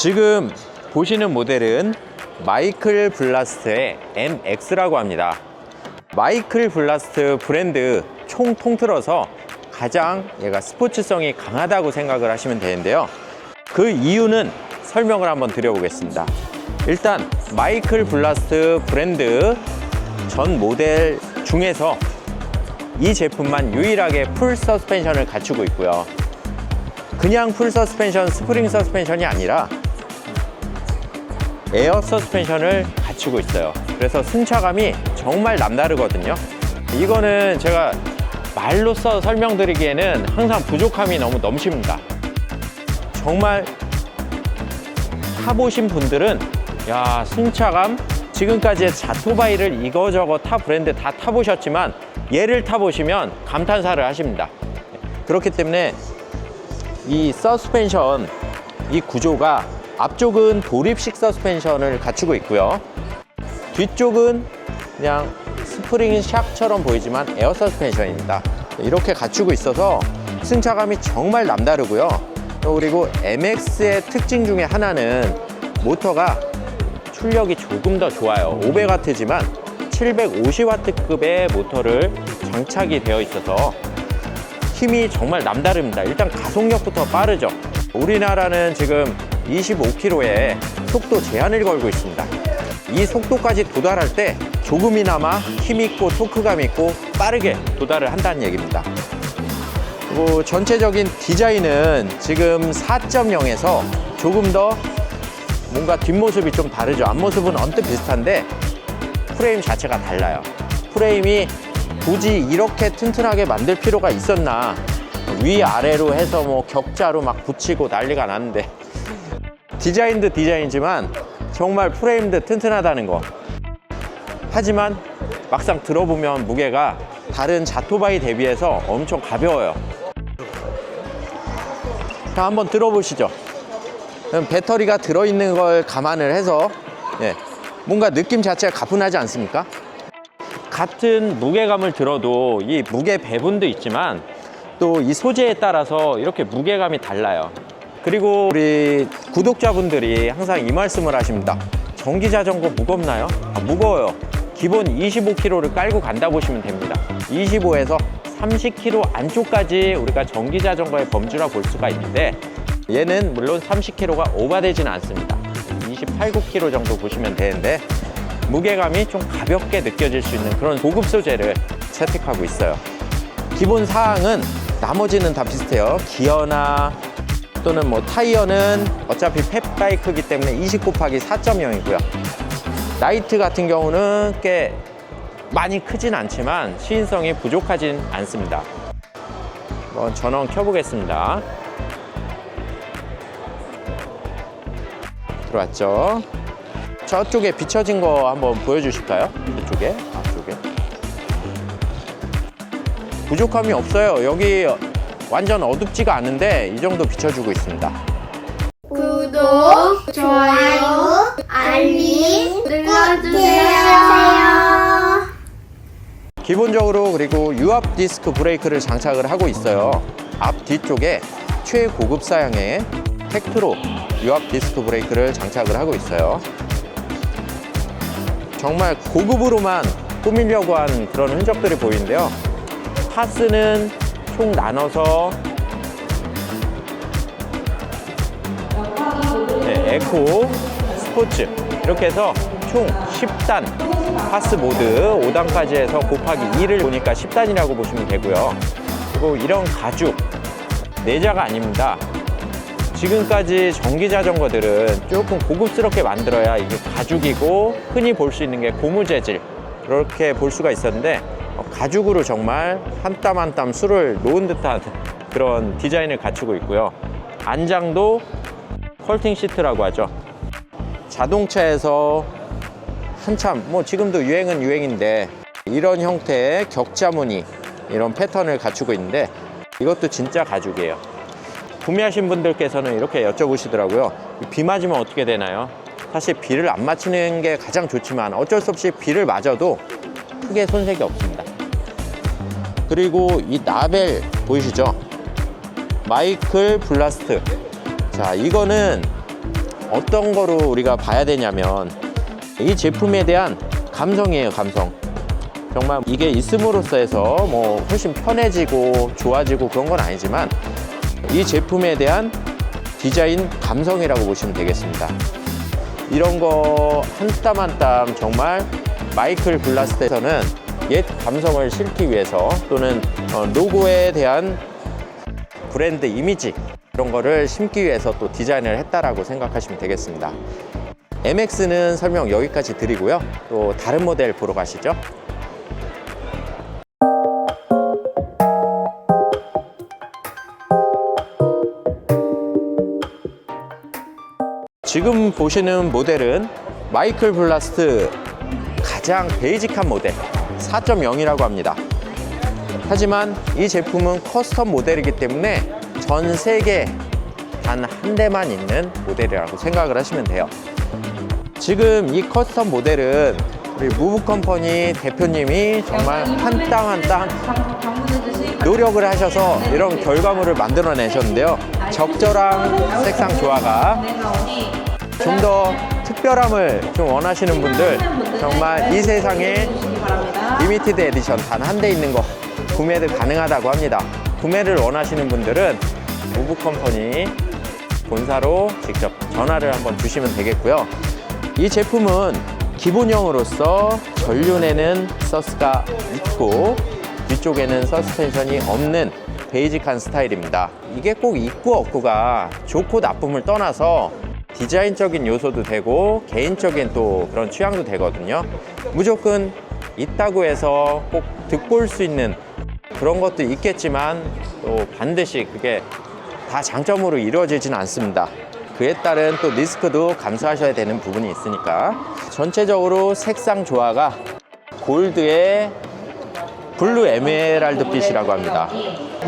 지금 보시는 모델은 마이클 블라스트의 MX라고 합니다. 마이클 블라스트 브랜드 총 통틀어서 가장 얘가 스포츠성이 강하다고 생각을 하시면 되는데요. 그 이유는 설명을 한번 드려보겠습니다. 일단 마이클 블라스트 브랜드 전 모델 중에서 이 제품만 유일하게 풀 서스펜션을 갖추고 있고요. 그냥 풀 서스펜션, 스프링 서스펜션이 아니라 에어 서스펜션을 갖추고 있어요. 그래서 승차감이 정말 남다르거든요. 이거는 제가 말로써 설명드리기에는 항상 부족함이 너무 넘칩니다. 정말 타보신 분들은 야, 승차감, 지금까지의 자토바이를 이거저거 타 브랜드 다 타보셨지만 얘를 타보시면 감탄사를 하십니다. 그렇기 때문에 이 서스펜션, 이 구조가 앞쪽은 도립식 서스펜션을 갖추고 있고요. 뒤쪽은 그냥 스프링 샥처럼 보이지만 에어 서스펜션입니다. 이렇게 갖추고 있어서 승차감이 정말 남다르고요. 그리고 MX의 특징 중에 하나는 모터가 출력이 조금 더 좋아요. 500W지만 750W급의 모터를 장착이 되어 있어서 힘이 정말 남다릅니다. 일단 가속력부터 빠르죠. 우리나라는 지금 25km에 속도 제한을 걸고 있습니다. 이 속도까지 도달할 때 조금이나마 힘있고 토크감 있고 빠르게 도달을 한다는 얘기입니다. 그리고 전체적인 디자인은 지금 4.0에서 조금 더 뭔가 뒷모습이 좀 다르죠. 앞모습은 언뜻 비슷한데 프레임 자체가 달라요. 프레임이 굳이 이렇게 튼튼하게 만들 필요가 있었나, 위아래로 해서 뭐 격자로 막 붙이고 난리가 났는데, 디자인도 디자인이지만 정말 프레임도 튼튼하다는 거. 하지만 막상 들어보면 무게가 다른 자토바이 대비해서 엄청 가벼워요. 자, 한번 들어보시죠. 배터리가 들어있는 걸 감안을 해서 뭔가 느낌 자체가 가뿐하지 않습니까? 같은 무게감을 들어도 이 무게 배분도 있지만 또 이 소재에 따라서 이렇게 무게감이 달라요. 그리고 우리 구독자분들이 항상 이 말씀을 하십니다. 전기자전거 무겁나요? 무거워요. 기본 25kg를 깔고 간다 보시면 됩니다. 25에서 30kg 안쪽까지 우리가 전기자전거의 범주라 볼 수가 있는데, 얘는 물론 30kg가 오버되지는 않습니다. 28, 9kg 정도 보시면 되는데 무게감이 좀 가볍게 느껴질 수 있는 그런 고급 소재를 채택하고 있어요. 기본 사항은 나머지는 다 비슷해요. 기어나 또는 뭐 타이어는 어차피 펫바이크이기 때문에 20 곱하기 4.0이고요. 라이트 같은 경우는 꽤 많이 크진 않지만 시인성이 부족하진 않습니다. 한번 전원 켜보겠습니다. 들어왔죠? 저쪽에 비춰진 거 한번 보여주실까요? 이쪽에, 앞쪽에. 부족함이 없어요. 여기 완전 어둡지가 않은데 이 정도 비춰주고 있습니다. 구독, 좋아요, 알림 눌러주세요. 기본적으로 그리고 유압 디스크 브레이크를 장착을 하고 있어요. 앞 뒤쪽에 최고급 사양의 텍트로 유압 디스크 브레이크를 장착을 하고 있어요. 정말 고급으로만 꾸미려고 한 그런 흔적들이 보이는데요. 파스는 총 나눠서 에코, 스포츠 이렇게 해서 총 10단 파스 모드 5단까지 해서 곱하기 2를 보니까 10단이라고 보시면 되고요. 그리고 이런 가죽 내자가 아닙니다. 지금까지 전기자전거들은 조금 고급스럽게 만들어야 이게 가죽이고 흔히 볼 수 있는 게 고무 재질 그렇게 볼 수가 있었는데, 가죽으로 정말 한 땀 한 땀 수를 놓은 듯한 그런 디자인을 갖추고 있고요. 안장도 컬팅 시트라고 하죠. 자동차에서 한참 뭐 지금도 유행은 유행인데 이런 형태의 격자 무늬 이런 패턴을 갖추고 있는데 이것도 진짜 가죽이에요. 구매하신 분들께서는 이렇게 여쭤보시더라고요. 비 맞으면 어떻게 되나요? 사실 비를 안 맞히는 게 가장 좋지만 어쩔 수 없이 비를 맞아도 크게 손색이 없습니다. 그리고 이 라벨 보이시죠? 마이클 블라스트. 자, 이거는 어떤 거로 우리가 봐야 되냐면 이 제품에 대한 감성이에요. 감성. 정말 이게 있음으로써 해서 뭐 훨씬 편해지고 좋아지고 그런 건 아니지만 이 제품에 대한 디자인 감성이라고 보시면 되겠습니다. 이런 거 한 땀 한 땀 정말 마이클 블라스트에서는 옛 감성을 실기 위해서 또는 로고에 대한 브랜드 이미지 이런 거를 심기 위해서 또 디자인을 했다라고 생각하시면 되겠습니다. MX는 설명 여기까지 드리고요. 또 다른 모델 보러 가시죠. 지금 보시는 모델은 마이클 블라스트 가장 베이직한 모델 4.0이라고 합니다. 하지만 이 제품은 커스텀 모델이기 때문에 전 세계 단 한 대만 있는 모델이라고 생각을 하시면 돼요. 지금 이 커스텀 모델은 우리 무브컴퍼니 대표님이 정말 한 땀 한 땀 노력을 하셔서 이런 결과물을 만들어내셨는데요. 적절한 색상 조화가 좀 더 특별함을 좀 원하시는 분들 정말 이 세상에 리미티드 에디션 단 한 대 있는 거 구매도 가능하다고 합니다. 구매를 원하시는 분들은 무브컴퍼니 본사로 직접 전화를 한번 주시면 되겠고요. 이 제품은 기본형으로서 전륜에는 서스가 있고 뒤쪽에는 서스펜션이 없는 베이직한 스타일입니다. 이게 꼭 있고 없고가 좋고 나쁨을 떠나서 디자인적인 요소도 되고 개인적인 또 그런 취향도 되거든요. 무조건 있다고 해서 꼭 득볼 수 있는 그런 것도 있겠지만 또 반드시 그게 다 장점으로 이루어지지는 않습니다. 그에 따른 또 리스크도 감수하셔야 되는 부분이 있으니까. 전체적으로 색상 조화가 골드에 블루 에메랄드 빛이라고 합니다.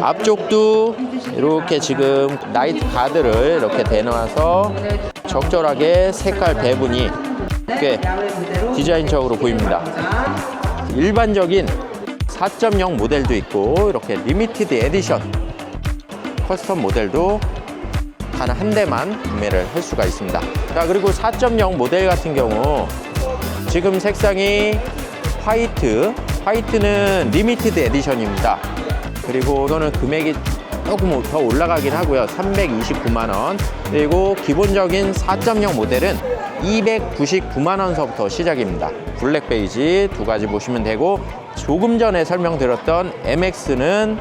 앞쪽도 이렇게 지금 나이트 가드를 이렇게 대놔서 적절하게 색깔 배분이 꽤 디자인적으로 보입니다. 일반적인 4.0 모델도 있고 이렇게 리미티드 에디션 커스텀 모델도 단 한 대만 구매를 할 수가 있습니다. 자, 그리고 4.0 모델 같은 경우 지금 색상이 화이트는 리미티드 에디션입니다. 그리고 이거는 금액이 조금 더 올라가긴 하고요. 329만 원. 그리고 기본적인 4.0 모델은 299만 원서부터 시작입니다. 블랙 베이지 두 가지 보시면 되고, 조금 전에 설명드렸던 MX는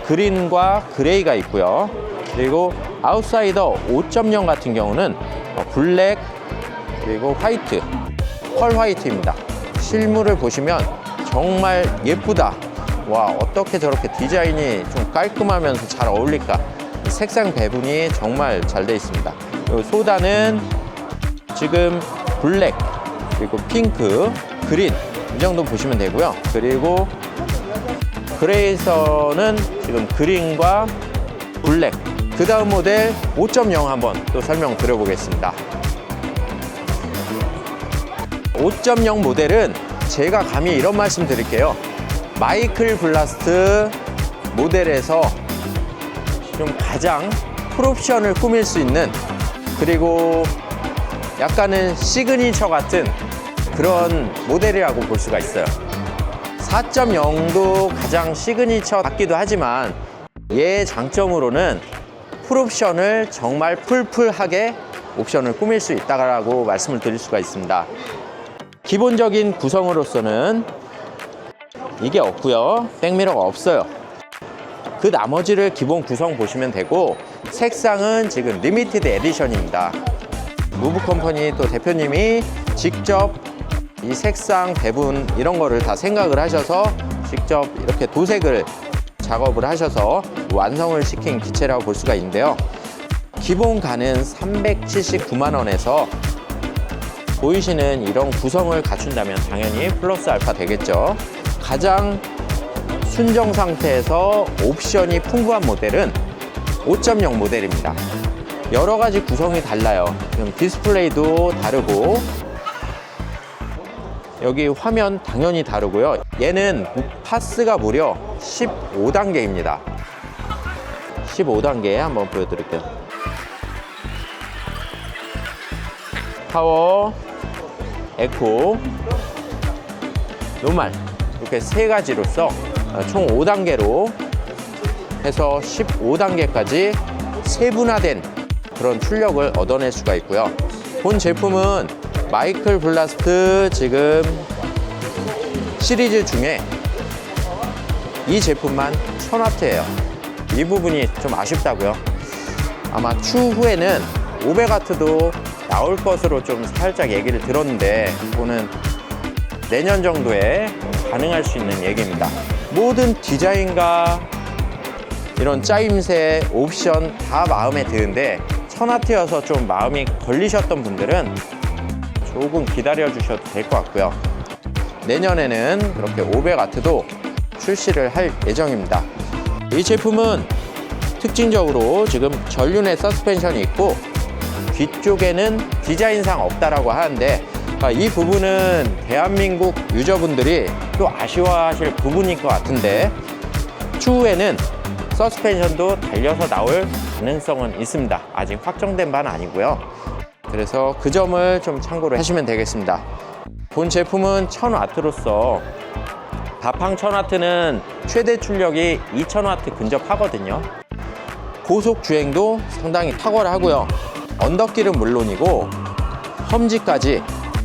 그린과 그레이가 있고요. 그리고 아웃사이더 5.0 같은 경우는 블랙 그리고 화이트, 펄 화이트입니다. 실물을 보시면 정말 예쁘다. 와, 어떻게 저렇게 디자인이 좀 깔끔하면서 잘 어울릴까. 색상 배분이 정말 잘 되어 있습니다. 그리고 소다는 지금 블랙 그리고 핑크, 그린 이 정도 보시면 되고요. 그리고 그레이서는 지금 그린과 블랙. 그 다음 모델 5.0 한번 또 설명 드려보겠습니다. 5.0 모델은 제가 감히 이런 말씀 드릴게요. 마이클 블라스트 모델에서 좀 가장 풀옵션을 꾸밀 수 있는, 그리고 약간은 시그니처 같은 그런 모델이라고 볼 수가 있어요. 4.0도 가장 시그니처 같기도 하지만 얘의 장점으로는 풀옵션을 정말 풀풀하게 옵션을 꾸밀 수 있다고 말씀을 드릴 수가 있습니다. 기본적인 구성으로서는 이게 없고요. 백미러가 없어요. 그 나머지를 기본 구성 보시면 되고, 색상은 지금 리미티드 에디션입니다. 무브컴퍼니 또 대표님이 직접 이 색상 배분 이런 거를 다 생각을 하셔서 직접 이렇게 도색을 작업을 하셔서 완성을 시킨 기체라고 볼 수가 있는데요. 기본 가는 379만 원에서 보이시는 이런 구성을 갖춘다면 당연히 플러스 알파 되겠죠. 가장 순정 상태에서 옵션이 풍부한 모델은 5.0 모델입니다. 여러 가지 구성이 달라요. 지금 디스플레이도 다르고, 여기 화면 당연히 다르고요. 얘는 파스가 무려 15단계입니다. 15단계 한번 보여드릴게요. 파워, 에코, 노말 이렇게 세 가지로서 총 5단계로 해서 15단계까지 세분화된 그런 출력을 얻어낼 수가 있고요. 본 제품은 마이클 블라스트 지금 시리즈 중에 이 제품만 1000W예요. 이 부분이 좀 아쉽다고요. 아마 추후에는 500W도 나올 것으로 좀 살짝 얘기를 들었는데 그거는 내년 정도에 가능할 수 있는 얘기입니다. 모든 디자인과 이런 짜임새, 옵션 다 마음에 드는데 1000W여서 좀 마음이 걸리셨던 분들은 조금 기다려 주셔도 될 것 같고요. 내년에는 그렇게 500W도 출시를 할 예정입니다. 이 제품은 특징적으로 지금 전륜에 서스펜션이 있고 뒤쪽에는 디자인상 없다라고 하는데 이 부분은 대한민국 유저분들이 또 아쉬워하실 부분일 것 같은데 추후에는 서스펜션도 달려서 나올 가능성은 있습니다. 아직 확정된 바는 아니고요. 그래서 그 점을 좀 참고를 하시면 되겠습니다. 본 제품은 1000W로서 바팡 1000W는 최대 출력이 2000W 근접하거든요. 고속 주행도 상당히 탁월하고요. 언덕길은 물론이고 험지까지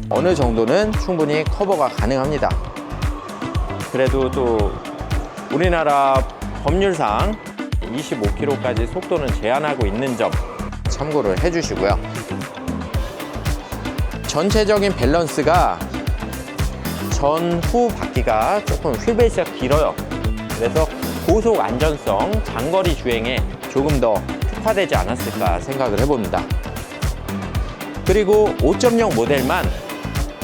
어느 정도는 충분히 커버가 가능합니다. 그래도 또 우리나라 법률상 25km까지 속도는 제한하고 있는 점 참고를 해주시고요. 전체적인 밸런스가 전후 바퀴가 조금 휠베이스가 길어요. 그래서 고속 안전성, 장거리 주행에 조금 더 특화되지 않았을까 생각을 해봅니다. 그리고 5.0 모델만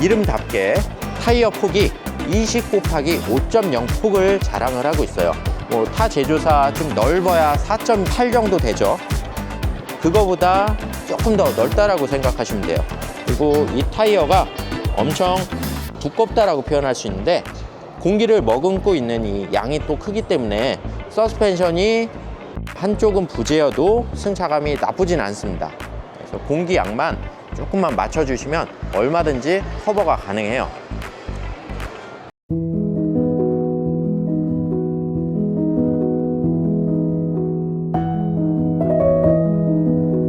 이름답게 타이어 폭이 20 곱하기 5.0 폭을 자랑을 하고 있어요. 타 제조사 좀 넓어야 4.8 정도 되죠. 그거보다 조금 더 넓다라고 생각하시면 돼요. 그리고 이 타이어가 엄청 두껍다라고 표현할 수 있는데 공기를 머금고 있는 이 양이 또 크기 때문에 서스펜션이 한쪽은 부재여도 승차감이 나쁘진 않습니다. 그래서 공기 양만 조금만 맞춰주시면 얼마든지 커버가 가능해요.